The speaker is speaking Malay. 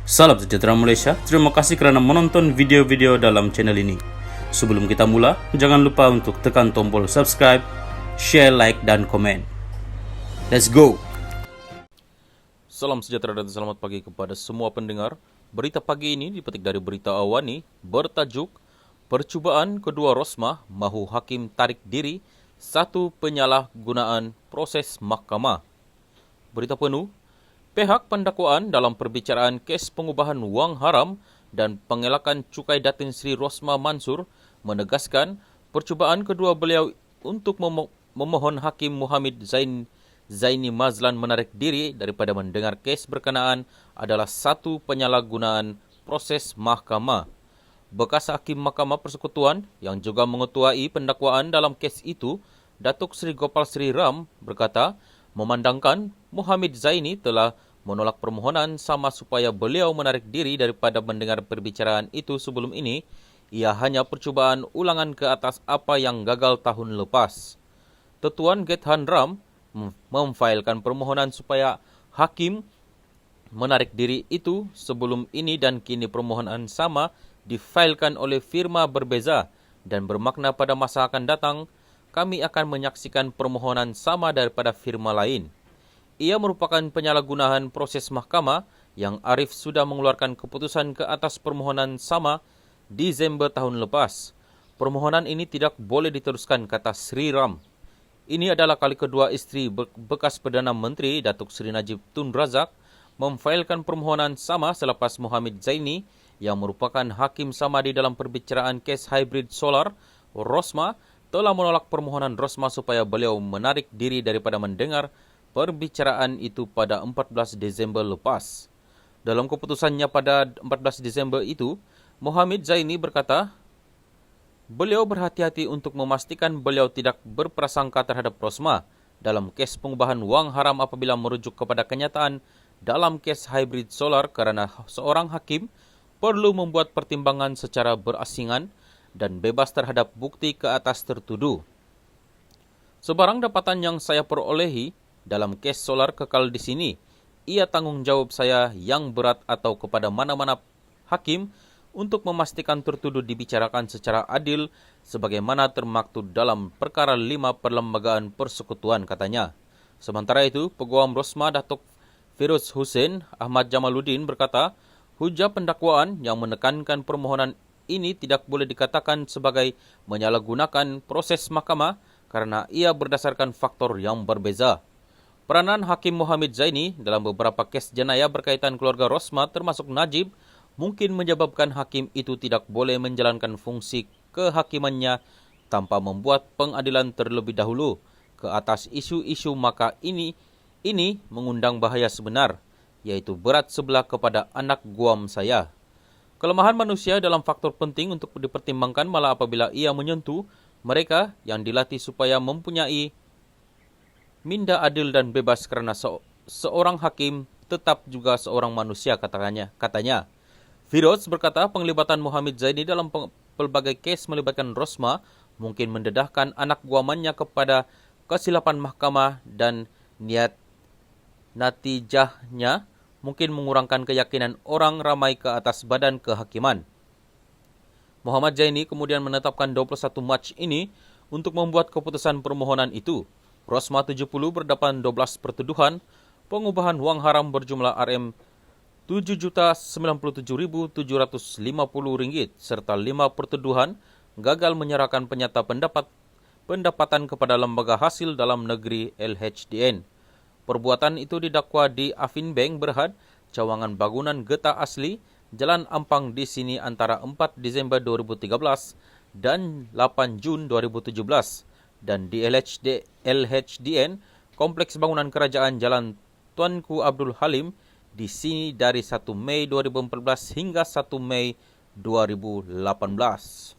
Salam sejahtera Malaysia, terima kasih kerana menonton video-video dalam channel ini. Sebelum kita mula, jangan lupa untuk tekan tombol subscribe, share, like, dan komen. Let's go! Salam sejahtera dan selamat pagi kepada semua pendengar. Berita pagi ini dipetik dari Berita Awani bertajuk Percubaan kedua Rosmah mahu hakim tarik diri satu penyalahgunaan proses mahkamah. Berita penuh, pihak pendakwaan dalam perbicaraan kes pengubahan wang haram dan pengelakan cukai Datin Sri Rosmah Mansor menegaskan percubaan kedua beliau untuk memohon Hakim Muhammad Zaini Mazlan menarik diri daripada mendengar kes berkenaan adalah satu penyalahgunaan proses mahkamah. Bekas Hakim Mahkamah Persekutuan yang juga mengetuai pendakwaan dalam kes itu, Datuk Seri Gopal Sri Ram berkata, memandangkan Muhammad Zaini telah menolak permohonan sama supaya beliau menarik diri daripada mendengar perbicaraan itu sebelum ini, ia hanya percubaan ulangan ke atas apa yang gagal tahun lepas. Tetuan Gethan Ram memfailkan permohonan supaya hakim menarik diri itu sebelum ini dan kini permohonan sama difailkan oleh firma berbeza dan bermakna pada masa akan datang kami akan menyaksikan permohonan sama daripada firma lain. Ia merupakan penyalahgunaan proses mahkamah yang Arif sudah mengeluarkan keputusan ke atas permohonan sama Disember tahun lepas. Permohonan ini tidak boleh diteruskan, kata Sri Ram. Ini adalah kali kedua isteri bekas Perdana Menteri Datuk Seri Najib Tun Razak memfailkan permohonan sama selepas Muhammad Zaini yang merupakan hakim sama di dalam perbicaraan kes hybrid solar Rosmah telah menolak permohonan Rosmah supaya beliau menarik diri daripada mendengar perbicaraan itu pada 14 Disember lepas. Dalam keputusannya pada 14 Disember itu, Muhammad Zaini berkata, beliau berhati-hati untuk memastikan beliau tidak berprasangka terhadap Rosmah dalam kes pengubahan wang haram apabila merujuk kepada kenyataan dalam kes hybrid solar kerana seorang hakim perlu membuat pertimbangan secara berasingan dan bebas terhadap bukti ke atas tertuduh. Sebarang dapatan yang saya perolehi dalam kes solar kekal di sini, ia tanggungjawab saya yang berat atau kepada mana-mana hakim untuk memastikan tertuduh dibicarakan secara adil sebagaimana termaktub dalam perkara 5 Perlembagaan Persekutuan, katanya. Sementara itu, Peguam Rosmah Datuk Firuz Hussein Ahmad Jamaluddin berkata, hujah pendakwaan yang menekankan permohonan ini tidak boleh dikatakan sebagai menyalahgunakan proses mahkamah kerana ia berdasarkan faktor yang berbeza. Peranan Hakim Muhammad Zaini dalam beberapa kes jenayah berkaitan keluarga Rosmah termasuk Najib mungkin menyebabkan hakim itu tidak boleh menjalankan fungsi kehakimannya tanpa membuat pengadilan terlebih dahulu ke atas isu-isu, maka ini mengundang bahaya sebenar, iaitu berat sebelah kepada anak guam saya. Kelemahan manusia dalam faktor penting untuk dipertimbangkan malah apabila ia menyentuh mereka yang dilatih supaya mempunyai minda adil dan bebas kerana seorang hakim tetap juga seorang manusia, katanya. Firuz berkata penglibatan Muhammad Zaini dalam pelbagai kes melibatkan Rosmah mungkin mendedahkan anak guamannya kepada kesilapan mahkamah dan natijahnya mungkin mengurangkan keyakinan orang ramai ke atas badan kehakiman. Muhammad Zaini kemudian menetapkan 21 Mac ini untuk membuat keputusan permohonan itu. Rosmah 70 berdapan 12 pertuduhan, pengubahan wang haram berjumlah RM7,97,750 serta 5 pertuduhan gagal menyerahkan penyata pendapatan kepada lembaga hasil dalam negeri LHDN. Perbuatan itu didakwa di Afin Bank Berhad, cawangan bangunan getah asli, Jalan Ampang di sini antara 4 Disember 2013 dan 8 Jun 2017 dan di LHDN, Kompleks Bangunan Kerajaan Jalan Tuanku Abdul Halim di sini dari 1 Mei 2014 hingga 1 Mei 2018.